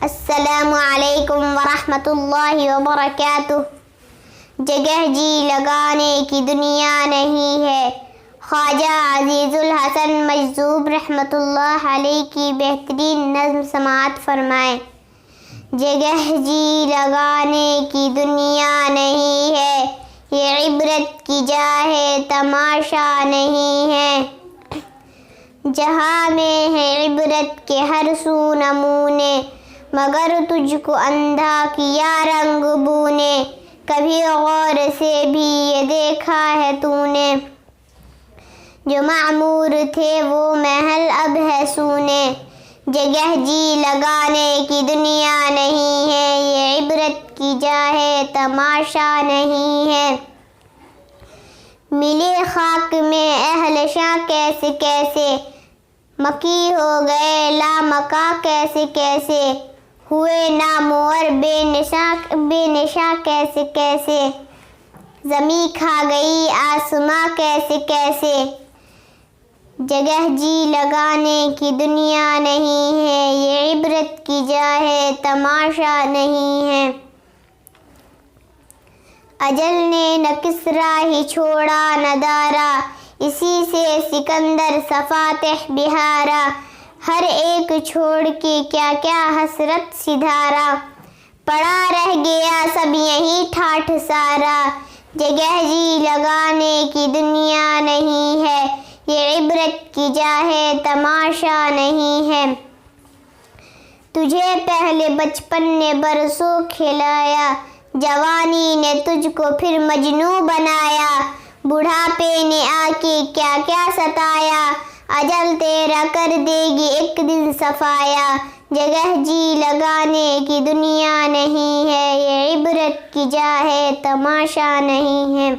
السلام علیکم ورحمۃ اللہ وبرکاتہ۔ جگہ جی لگانے کی دنیا نہیں ہے، خواجہ عزیز الحسن مجذوب رحمۃ اللہ علیہ کی بہترین نظم سماعت فرمائیں۔ جگہ جی لگانے کی دنیا نہیں ہے، یہ عبرت کی جا ہے تماشا نہیں ہے۔ جہاں میں ہے عبرت کے ہر سو نمونے، مگر تجھ کو اندھا کیا رنگ بو نے۔ کبھی غور سے بھی یہ دیکھا ہے تو نے، جو معمور تھے وہ محل اب ہے سونے۔ جگہ جی لگانے کی دنیا نہیں ہے، یہ عبرت کی جا ہے تماشا نہیں ہے۔ ملے خاک میں اہل شاں کیسے کیسے، مکی ہو گئے لامکاں کیسے کیسے۔ ہوئے نامور بے نشاں کیسے کیسے، زمیں کھا گئی آسماں کیسے کیسے۔ جگہ جی لگانے کی دنیا نہیں ہے، یہ عبرت کی جا ہے تماشا نہیں ہے۔ اجل نے نہ کسریٰ ہی چھوڑا نہ دارا، اسی سے سکندر فاتح بہارا۔ ہر ایک چھوڑ کے کیا کیا حسرت سی دھارا، پڑا رہ گیا سب یہیں ٹھاٹھ سارا۔ جگہ جی لگانے کی دنیا نہیں ہے، یہ عبرت کی جا ہے تماشا نہیں ہے۔ تجھے پہلے بچپن نے برسوں کھلایا، جوانی نے تجھ کو پھر مجنوں بنایا۔ بڑھاپے نے آ کے کیا کیا ستایا، اجل تیرا کر دے گی ایک دن صفایا۔ جگہ جی لگانے کی دنیا نہیں ہے، یہ عبرت کی جا ہے تماشا نہیں ہے۔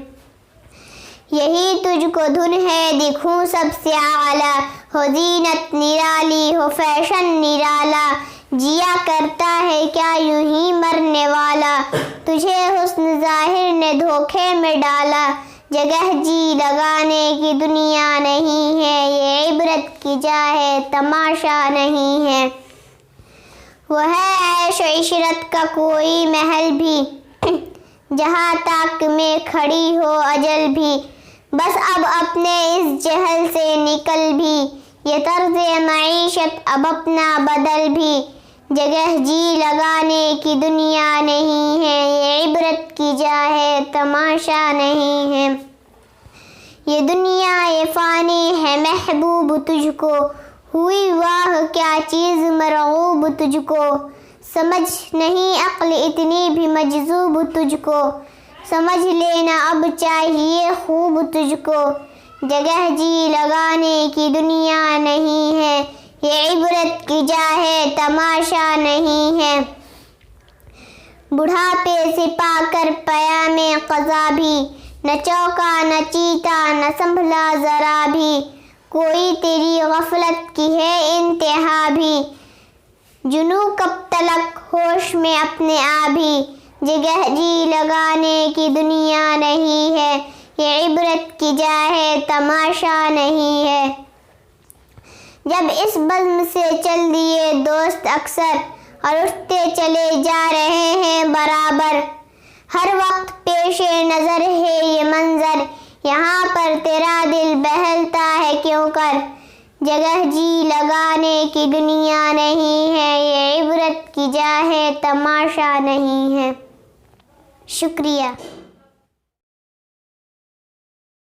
یہی تجھ کو دھن ہے دکھوں سب سے اعلیٰ، ہو زینت نرالی ہو فیشن نرالا۔ جیا کرتا ہے کیا یوں ہی مرنے والا، تجھے حسن ظاہر نے دھوکے میں ڈالا۔ جگہ جی لگانے کی دنیا نہیں ہے، یہ عبرت کی جا ہے تماشا نہیں ہے۔ وہ ہے عیش و عشرت کا کوئی محل بھی، جہاں تاک میں کھڑی ہو اجل بھی۔ بس اب اپنے اس جہل سے نکل بھی، یہ طرز معیشت اب اپنا بدل بھی۔ جگہ جی لگانے کی دنیا نہیں ہے، یہ عبرت کی جا ہے تماشا نہیں ہے۔ یہ دنیا یہ فانی ہے محبوب تجھ کو، ہوئی واہ کیا چیز مرغوب تجھ کو۔ سمجھ نہیں عقل اتنی بھی مجذوب تجھ کو، سمجھ لینا اب چاہیے خوب تجھ کو۔ جگہ جی لگانے کی دنیا نہیں ہے، یہ عبرت کی جا ہے تماشا نہیں ہے۔ بڑھاپے سے پا کر پیام قضا بھی، نہ چوکا نہ چیتا نہ سنبھلا ذرا بھی۔ کوئی تیری غفلت کی ہے انتہا بھی، جنوں کب تلک ہوش میں اپنے آ بھی۔ جگہ جی لگانے کی دنیا نہیں ہے، یہ عبرت کی جا ہے تماشا نہیں ہے۔ جب اس بزم سے چل دیے دوست اکثر، اور اٹھتے چلے جا رہے ہیں برابر۔ ہر وقت پیش نظر ہے یہ منظر، یہاں پر تیرا دل بہلتا ہے کیوں کر۔ جگہ جی لگانے کی دنیا نہیں ہے، یہ عبرت کی جا ہے تماشا نہیں ہے۔ شکریہ۔